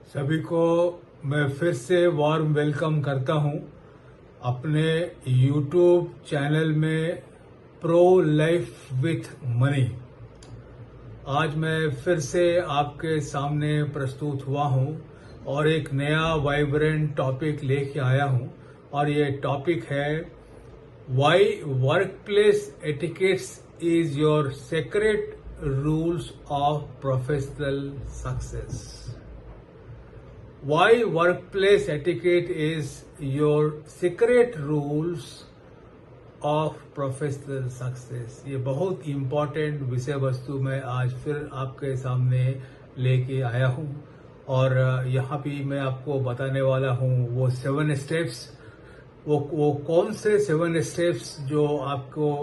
सभी को मैं फिर से वार्म वेलकम करता हूं अपने YouTube चैनल में प्रो लाइफ विथ मनी। आज मैं फिर से आपके सामने प्रस्तुत हुआ हूं और एक नया वाइब्रेंट टॉपिक लेके आया हूं और ये टॉपिक है why workplace etiquettes is your secret rules of professional success. Why workplace etiquette is your secret rules of professional success। ये बहुत इम्पोर्टेंट विषय वस्तु मैं आज फिर आपके सामने लेके आया हूँ और यहाँ भी मैं आपको बताने वाला हूँ वो 7 स्टेप्स। वो कौन से 7 स्टेप्स जो आपको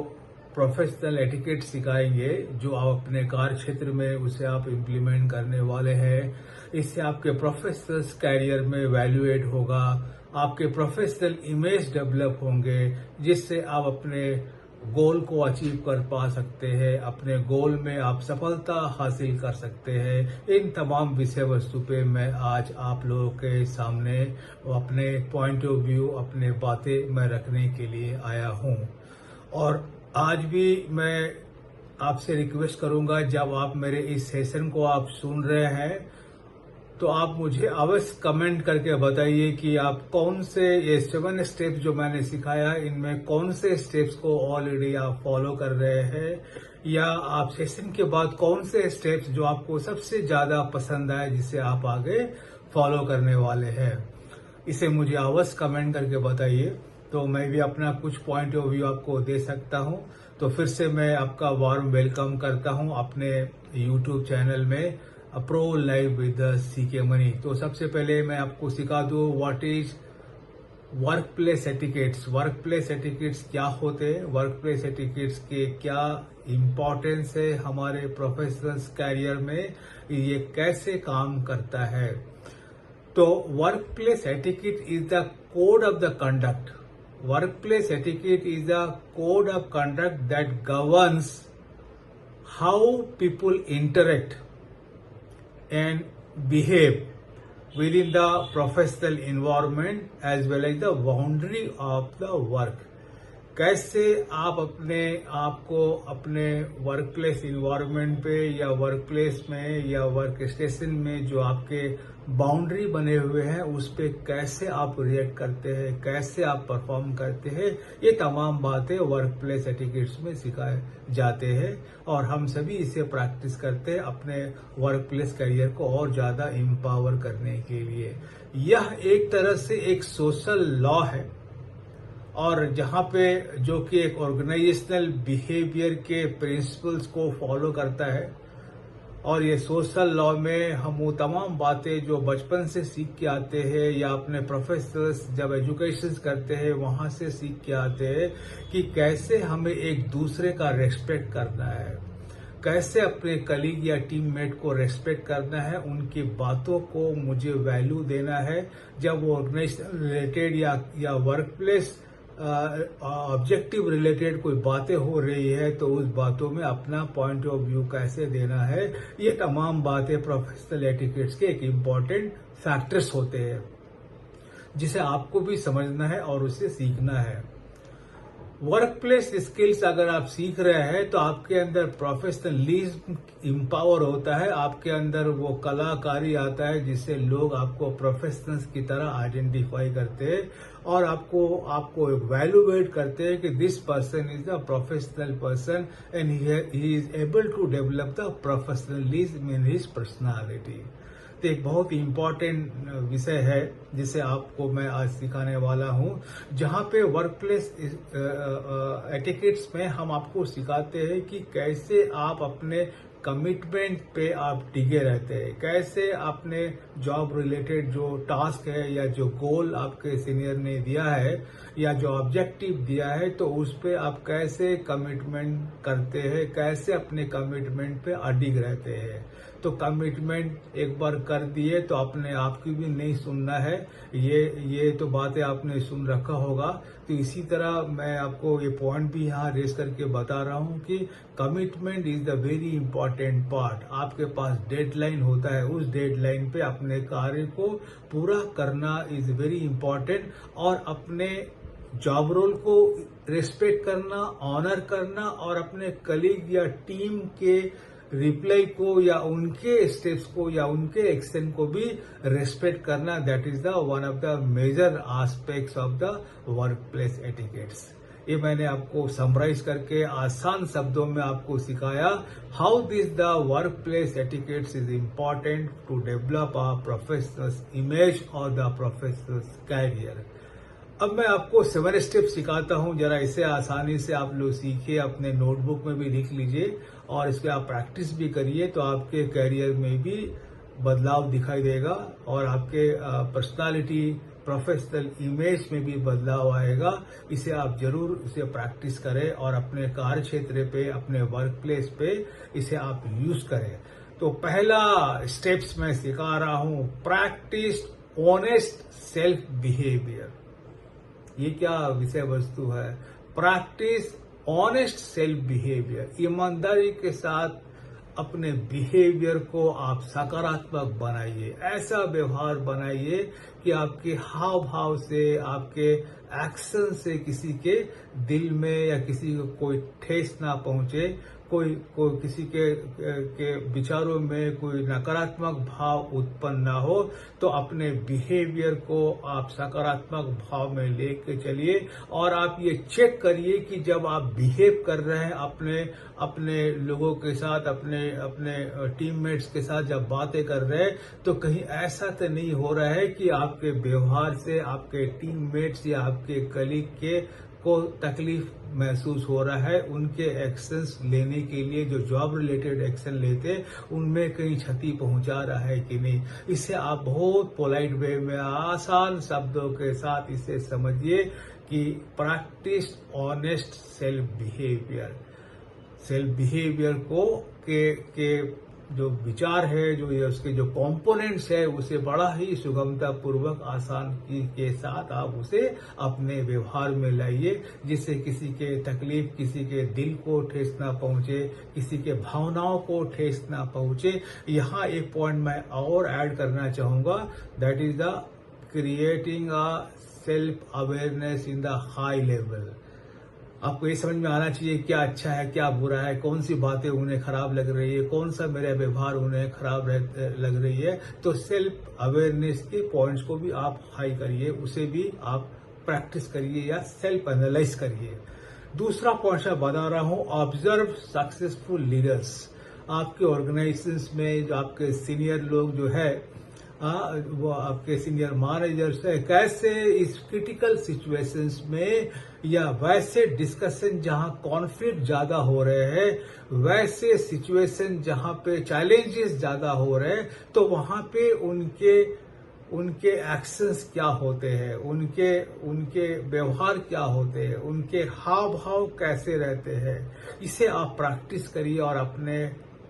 प्रोफेशनल एटिकेट सिखाएंगे, जो आप अपने कार्य क्षेत्र में उसे आप इम्प्लीमेंट करने वाले हैं। इससे आपके प्रोफेशनल कैरियर में वैल्यूएट होगा, आपके प्रोफेशनल इमेज डेवलप होंगे, जिससे आप अपने गोल को अचीव कर पा सकते हैं, अपने गोल में आप सफलता हासिल कर सकते हैं। इन तमाम विषय वस्तु पे मैं आज आप लोगों के सामने अपने पॉइंट ऑफ व्यू, अपने बातें मैं रखने के लिए आया हूँ। और आज भी मैं आपसे रिक्वेस्ट करूंगा, जब आप मेरे इस सेशन को आप सुन रहे हैं तो आप मुझे अवश्य कमेंट करके बताइए कि आप कौन से ये 7 स्टेप्स जो मैंने सिखाया, इनमें कौन से स्टेप्स को ऑलरेडी आप फॉलो कर रहे हैं, या आप सेशन के बाद कौन से स्टेप्स जो आपको सबसे ज्यादा पसंद आए, जिसे आप आगे फॉलो करने वाले हैं। इसे मुझे अवश्य कमेंट करके बताइए, तो मैं भी अपना कुछ पॉइंट ऑफ व्यू आपको दे सकता हूं। तो फिर से मैं आपका वार्म वेलकम करता हूं अपने YouTube चैनल में pro life with CK money. तो सबसे पहले मैं आपको सिखा दूं what is workplace etiquettes. Workplace etiquettes क्या होते हैं, वर्कप्लेस एटिकेट्स के क्या इम्पोर्टेंस है हमारे प्रोफेशनल कैरियर में, ये कैसे काम करता है। तो workplace etiquette is the code of the conduct. Workplace etiquette is a code of conduct that governs how people interact and behave within the professional environment as well as the boundary of the work। कैसे आप अपने आप को अपने work place environment पे या work place में या वर्क स्टेशन में जो आपके बाउंड्री बने हुए हैं उस पे कैसे आप रिएक्ट करते हैं, कैसे आप परफॉर्म करते हैं, ये तमाम बातें वर्क प्लेस एटिकेट्स में सिखाए जाते हैं और हम सभी इसे प्रैक्टिस करते हैं अपने वर्क प्लेस करियर को और ज्यादा एम्पावर करने के लिए। यह एक तरह से एक सोशल लॉ है और जहां पे जो कि एक ऑर्गेनाइजेशनल बिहेवियर के प्रिंसिपल्स को फॉलो करता है। और ये सोशल लॉ में हम वो तमाम बातें जो बचपन से सीख के आते हैं या अपने प्रोफेसर्स जब एजुकेशन करते हैं वहां से सीख के आते हैं कि कैसे हमें एक दूसरे का रेस्पेक्ट करना है, कैसे अपने कलीग या टीममेट को रेस्पेक्ट करना है, उनकी बातों को मुझे वैल्यू देना है। जब वो ऑर्गेनाइजेशन रिलेटेड या वर्क प्लेस ऑब्जेक्टिव रिलेटेड कोई बातें हो रही है तो उस बातों में अपना पॉइंट ऑफ व्यू कैसे देना है, ये तमाम बातें प्रोफेशनल एटिकेट्स के एक इम्पॉर्टेंट फैक्टर्स होते हैं जिसे आपको भी समझना है और उसे सीखना है। वर्क प्लेस स्किल्स अगर आप सीख रहे हैं तो आपके अंदर प्रोफेशनलिज्म इम्पावर होता है, आपके अंदर वो कलाकारी आता है जिससे लोग आपको प्रोफेशनल्स की तरह आइडेंटिफाई करते हैं और आपको वैल्यूएट करते हैं कि this person is the professional person and he is able to develop the professionalism in his personality. तो एक बहुत ही इम्पोर्टेंट विषय है जिसे आपको मैं आज सिखाने वाला हूं, जहां पे वर्कप्लेस एटिकेट्स में हम आपको सिखाते हैं कि कैसे आप अपने कमिटमेंट पे आप टिके रहते हैं, कैसे अपने जॉब रिलेटेड जो टास्क है या जो गोल आपके सीनियर ने दिया है या जो ऑब्जेक्टिव दिया है तो उस पे आप कैसे कमिटमेंट करते हैं, कैसे अपने कमिटमेंट पे अडिग रहते हैं। तो कमिटमेंट एक बार कर दिए तो अपने आप की भी नहीं सुनना है। ये तो बातें आपने सुन रखा होगा। तो इसी तरह मैं आपको ये पॉइंट भी यहाँ रेस करके बता रहा हूँ कि commitment is the very important part. आपके पास डेडलाइन होता है, उस डेडलाइन पे अपने कार्य को पूरा करना इज वेरी इंपॉर्टेंट, और अपने जॉब रोल को रिस्पेक्ट करना, ऑनर करना, और अपने कलीग या टीम के रिप्लाई को या उनके स्टेप्स को या उनके एक्शन को भी रेस्पेक्ट करना, that is the one of the major aspects of the work place etiquettes. ये मैंने आपको समराइज करके आसान शब्दों में आपको सिखाया how this the work place etiquettes is important to develop a professional image और द प्रोफेशनल कैरियर। अब मैं आपको 7 स्टेप सिखाता हूं, जरा इसे आसानी से आप लोग सीखिए, अपने नोटबुक में भी लिख लीजिए और इस पे आप प्रैक्टिस भी करिए, तो आपके कैरियर में भी बदलाव दिखाई देगा और आपके पर्सनालिटी, प्रोफेशनल इमेज में भी बदलाव आएगा। इसे आप जरूर इसे प्रैक्टिस करें और अपने कार्य क्षेत्र पे, अपने वर्क प्लेस पे इसे आप यूज करें। तो पहला स्टेप्स मैं सिखा रहा हूं, प्रैक्टिस ऑनेस्ट सेल्फ बिहेवियर। ये क्या विषय वस्तु है? Practice honest self behaviour. ईमानदारी के साथ अपने बिहेवियर को आप सकारात्मक बनाइए, ऐसा व्यवहार बनाइए कि आपके हाव भाव से, आपके एक्शन से किसी के दिल में या किसी को कोई ठेस ना पहुंचे, कोई किसी के विचारों में कोई नकारात्मक भाव उत्पन्न ना हो। तो अपने बिहेवियर को आप सकारात्मक भाव में लेके चलिए और आप ये चेक करिए कि जब आप बिहेव कर रहे हैं अपने लोगों के साथ, अपने टीममेट्स के साथ जब बातें कर रहे हैं, तो कहीं ऐसा तो नहीं हो रहा है कि आपके व्यवहार से आपके टीममेट्स या आपके कलीग को तकलीफ महसूस हो रहा है, उनके एक्शंस लेने के लिए जो जॉब रिलेटेड एक्शन लेते उनमें कहीं क्षति पहुंचा रहा है कि नहीं। इसे आप बहुत पोलाइट वे में आसान शब्दों के साथ इसे समझिए कि practice honest self behaviour. Self behaviour को के जो विचार है, जो ये उसके जो कंपोनेंट्स है, उसे बड़ा ही सुगमता पूर्वक आसान के साथ आप उसे अपने व्यवहार में लाइए, जिससे किसी के तकलीफ, किसी के दिल को ठेस ना पहुंचे, किसी के भावनाओं को ठेस ना पहुंचे। यहाँ एक पॉइंट मैं और ऐड करना चाहूंगा, that is the creating a self awareness in the high level. आपको ये समझ में आना चाहिए क्या अच्छा है, क्या बुरा है, कौन सी बातें उन्हें खराब लग रही है, कौन सा मेरा व्यवहार उन्हें खराब लग रही है। तो सेल्फ अवेयरनेस के पॉइंट्स को भी आप हाई करिए, उसे भी आप प्रैक्टिस करिए या सेल्फ एनालाइज करिए। दूसरा पॉइंट मैं बता रहा हूं, ऑब्जर्व सक्सेसफुल लीडर्स। आपके ऑर्गेनाइजेशंस में जो आपके सीनियर लोग जो है, वो आपके सीनियर मैनेजर्स है, कैसे इस क्रिटिकल सिचुएशंस में या वैसे डिस्कशन जहां कॉन्फ्लिक्ट ज्यादा हो रहे हैं, वैसे सिचुएशन जहां पे चैलेंजेस ज्यादा हो रहे हैं, तो वहां पे उनके एक्शंस क्या होते हैं, उनके व्यवहार क्या होते हैं, उनके हाव भाव कैसे रहते हैं। इसे आप प्रैक्टिस करिए और अपने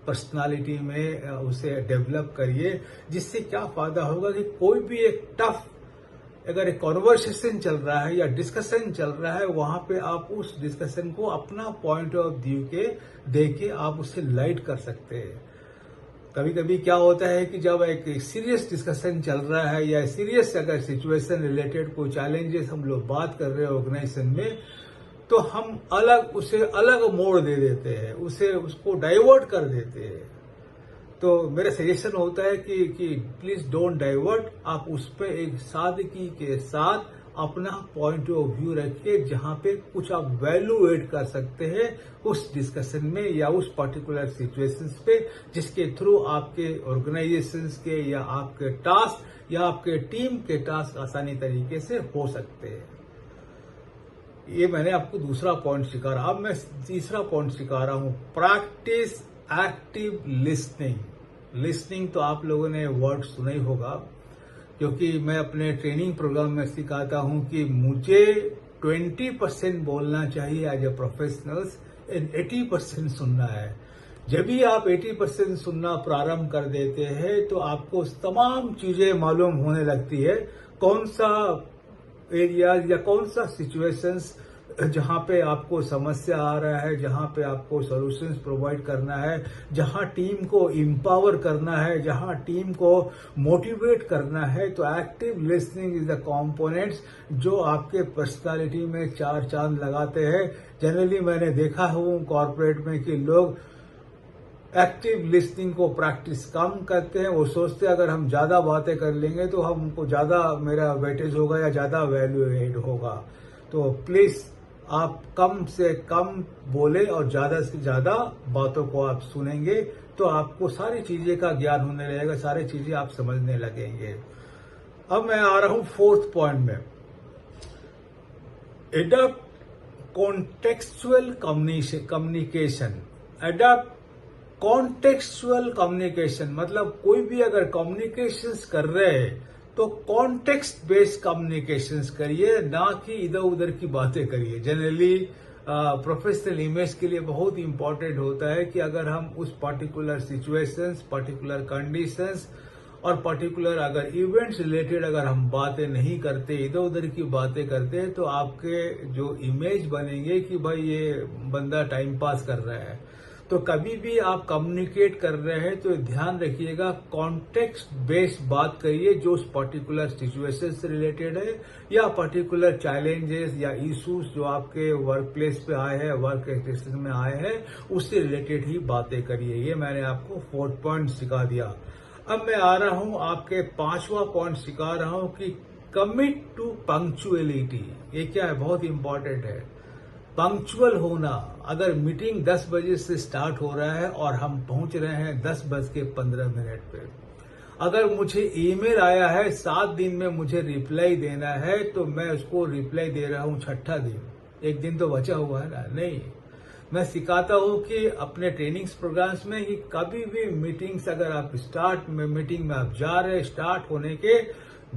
पर्सनालिटी में उसे डेवलप करिए, जिससे क्या फायदा होगा कि कोई भी एक टफ अगर एक कॉन्वर्सेशन चल रहा है या डिस्कशन चल रहा है, वहां पे आप उस डिस्कशन को अपना पॉइंट ऑफ व्यू के देके आप उससे लाइट कर सकते हैं। कभी कभी क्या होता है कि जब एक सीरियस डिस्कशन चल रहा है या सीरियस अगर सिचुएशन रिलेटेड कोई चैलेंजेस हम लोग बात कर रहे हैं ऑर्गेनाइजेशन में, तो हम उसे अलग मोड़ दे देते हैं, उसको डाइवर्ट कर देते हैं। तो मेरा सजेशन होता है कि प्लीज डोंट डाइवर्ट, आप उस पर एक सादगी के साथ अपना पॉइंट ऑफ व्यू रखिए, जहां पे कुछ आप वैल्यू एड कर सकते हैं उस डिस्कशन में या उस पर्टिकुलर सिचुएशंस पे, जिसके थ्रू आपके ऑर्गेनाइजेशंस के या आपके टास्क या आपके टीम के टास्क आसानी तरीके से हो सकते हैं। ये मैंने आपको दूसरा पॉइंट सिखा रहा। अब मैं तीसरा पॉइंट सिखा रहा हूं, प्रैक्टिस एक्टिव लिसनिंग तो आप लोगों ने वर्ड सुना ही होगा, क्योंकि मैं अपने ट्रेनिंग प्रोग्राम में सिखाता हूं कि मुझे 20% बोलना चाहिए एज ए प्रोफेशनल्स एंड 80% सुनना है। जब भी आप 80% सुनना प्रारंभ कर देते हैं तो आपको तमाम चीजें मालूम होने लगती है, कौन सा एरिया या कौन सा सिचुएशंस जहां पे आपको समस्या आ रहा है, जहां पे आपको सॉल्यूशंस प्रोवाइड करना है, जहां टीम को एम्पावर करना है, जहां टीम को मोटिवेट करना है। तो active listening is the components जो आपके पर्सनालिटी में चार चांद लगाते हैं। जनरली मैंने देखा हूं कॉर्पोरेट में कि लोग एक्टिव लिसनिंग को प्रैक्टिस कम करते हैं। वो सोचते हैं अगर हम ज्यादा बातें कर लेंगे तो हमको ज्यादा मेरा वेटेज होगा या ज्यादा वैल्यू एड होगा। तो प्लीज आप कम से कम बोले और ज्यादा से ज्यादा बातों को आप सुनेंगे तो आपको सारी चीजें का ज्ञान होने लगेगा, सारी चीजें आप समझने लगेंगे। अब मैं आ रहा हूं फोर्थ पॉइंट में, adopt contextual communication. Adopt contextual communication मतलब कोई भी अगर कम्युनिकेशंस कर रहे हैं तो कॉन्टेक्स्ट बेस्ड कम्युनिकेशंस करिए, ना कि इधर उधर की बातें करिए। जनरली प्रोफेशनल इमेज के लिए बहुत इंपॉर्टेंट होता है कि अगर हम उस पर्टिकुलर सिचुएशंस, पर्टिकुलर कंडीशंस और पर्टिकुलर अगर इवेंट्स रिलेटेड अगर हम बातें नहीं करते, इधर उधर की बातें करते हैं तो आपके जो इमेज बनेंगे कि भाई ये बंदा टाइम पास कर रहा है। तो कभी भी आप कम्युनिकेट कर रहे हैं तो ध्यान रखिएगा कॉन्टेक्स्ट बेस्ड बात करिए, जो उस पर्टिकुलर सिचुएशन से रिलेटेड है या पर्टिकुलर चैलेंजेस या इश्यूज जो आपके वर्क प्लेस पे आए हैं, वर्क स्टेशन में आए हैं, उससे रिलेटेड ही बातें करिए। ये मैंने आपको 4th पॉइंट सिखा दिया। अब मैं आ रहा हूं आपके 5वां पॉइंट सिखा रहा हूं कि कमिट टू पंक्चुअलिटी। ये क्या है, बहुत इंपॉर्टेंट है। पंक्चुअल होना। अगर मीटिंग 10 बजे से स्टार्ट हो रहा है और हम पहुंच रहे हैं 10:15 पे, अगर मुझे ईमेल आया है 7 दिन में मुझे रिप्लाई देना है तो मैं उसको रिप्लाई दे रहा हूं 6ठा दिन, एक दिन तो बचा हुआ है ना। नहीं, मैं सिखाता हूं कि अपने ट्रेनिंग्स प्रोग्राम्स में कि कभी भी मीटिंग्स अगर आप मीटिंग में आप जा रहे हैं, स्टार्ट होने के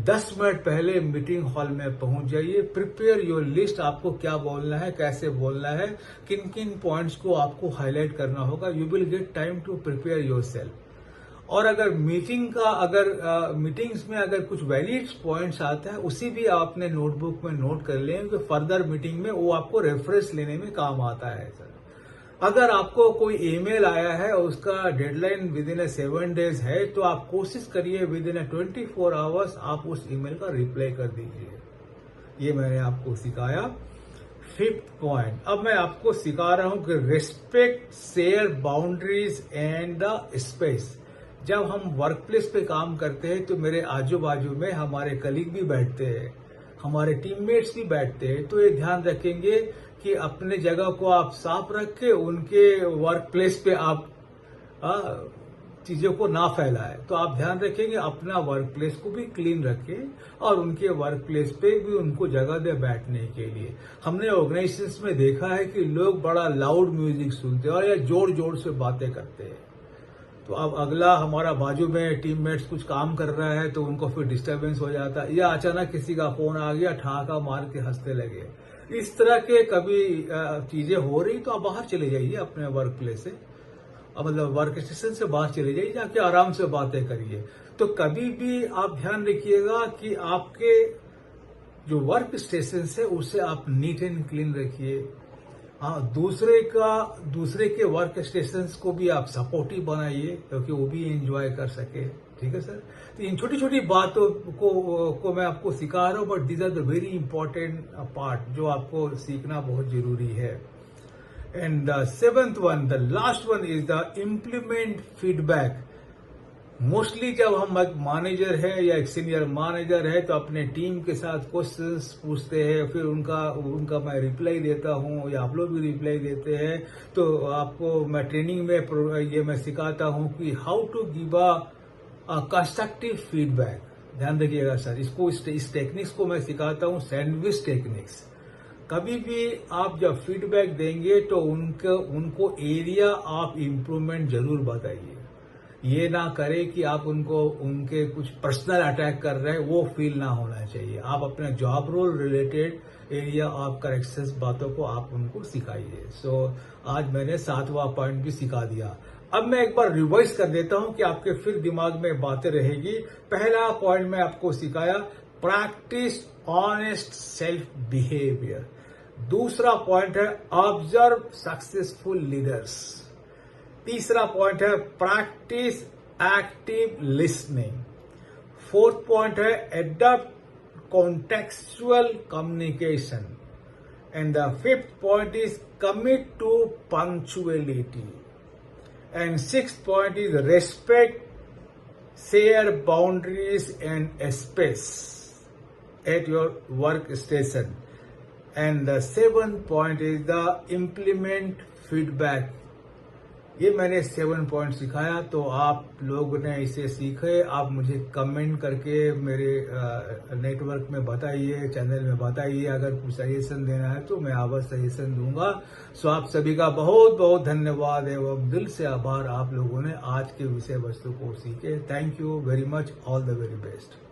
10 मिनट पहले मीटिंग हॉल में पहुंच जाइए। प्रिपेयर योर लिस्ट, आपको क्या बोलना है, कैसे बोलना है, किन किन पॉइंट्स को आपको हाईलाइट करना होगा। You will get time to prepare your self. और अगर मीटिंग्स में अगर कुछ वैलिड पॉइंट्स आता है उसी भी आप अपने नोटबुक में नोट कर लें कि फर्दर मीटिंग में वो आपको रेफरेंस लेने में काम आता है। सर, अगर आपको कोई ईमेल आया है और उसका डेडलाइन विद इन 7 डेज है तो आप कोशिश करिए विद इन 24 आवर्स आप उस ईमेल का रिप्लाई कर दीजिए। ये मैंने आपको सिखाया। 5th पॉइंट, अब मैं आपको सिखा रहा हूं कि respect share boundaries and the space. जब हम वर्क प्लेस पे काम करते हैं तो मेरे आजू बाजू में हमारे कलीग भी बैठते हैं, हमारे टीममेट्स भी बैठते हैं। तो ये ध्यान रखेंगे कि अपने जगह को आप साफ रखें, उनके वर्क प्लेस पे आप चीजों को ना फैलाएं। तो आप ध्यान रखेंगे अपना वर्क प्लेस को भी क्लीन रखें और उनके वर्क प्लेस पे भी उनको जगह दे बैठने के लिए। हमने ऑर्गेनाइजेशंस में देखा है कि लोग बड़ा लाउड म्यूजिक सुनते हैं और या जोर जोर से बातें करते हैं। तो अब अगला हमारा बाजू में टीममेट्स कुछ काम कर रहा है तो उनको फिर डिस्टरबेंस हो जाता है, या अचानक किसी का फोन आ गया, ठहाका मार के हंसने लगे। इस तरह के कभी चीजें हो रही तो आप बाहर चले जाइए अपने वर्क प्लेस से, मतलब वर्क स्टेशन से बाहर चले जाइए, जाके आराम से बातें करिए। तो कभी भी आप ध्यान रखिएगा कि आपके जो वर्क स्टेशन है उसे आप नीट एंड क्लीन रखिए। हाँ, दूसरे के वर्क स्टेशन को भी आप सपोर्टिव बनाइए क्योंकि वो भी एंजॉय कर सके। ठीक है सर, तो इन छोटी छोटी बातों को मैं आपको सिखा रहा हूँ, but these are the very important part जो आपको सीखना बहुत जरूरी है। And the 7th one, the last one is the implement feedback. Mostly जब हम एक मैनेजर है या एक सीनियर मैनेजर है तो अपने टीम के साथ क्वेश्चंस पूछते हैं, फिर उनका मैं रिप्लाई देता हूं या आप लोग भी रिप्लाई देते हैं। तो आपको मैं ट्रेनिंग में ये मैं सिखाता हूं कि how to give a constructive feedback. ध्यान रखिएगा सर, इस टेक्निक्स को मैं सिखाता हूं सैंडविच टेक्निक्स। कभी भी आप जब फीडबैक देंगे तो उनको एरिया ऑफ इम्प्रूवमेंट जरूर बताइए। ये ना करें कि आप उनके कुछ पर्सनल अटैक कर रहे हैं, वो फील ना होना चाहिए। आप अपने job role related area of corrections बातों को आप उनको सिखाइए। सो आज मैंने 7वां पॉइंट भी सिखा दिया। अब मैं एक बार रिवाइज कर देता हूं कि आपके फिर दिमाग में बातें रहेगी। पहला पॉइंट मैं आपको सिखाया, प्रैक्टिस ऑनेस्ट सेल्फ बिहेवियर। दूसरा पॉइंट है, ऑब्जर्व सक्सेसफुल लीडर्स। तीसरा पॉइंट है, practice active listening. Fourth point है, adopt contextual communication. And the fifth point is commit to punctuality. And sixth point is respect, share boundaries and space at your workstation. And the seventh point is the implement feedback. ये मैंने 7 point सिखाया, तो आप लोगों ने इसे सीखे। आप मुझे कमेंट करके मेरे नेटवर्क में बताइए, चैनल में बताइए। अगर कुछ सजेशन देना है तो मैं अवश्य सजेशन दूंगा। सो आप सभी का बहुत बहुत धन्यवाद एवं दिल से आभार। आप लोगों ने आज के विषय वस्तु को सीखे। Thank you very much. All the very best.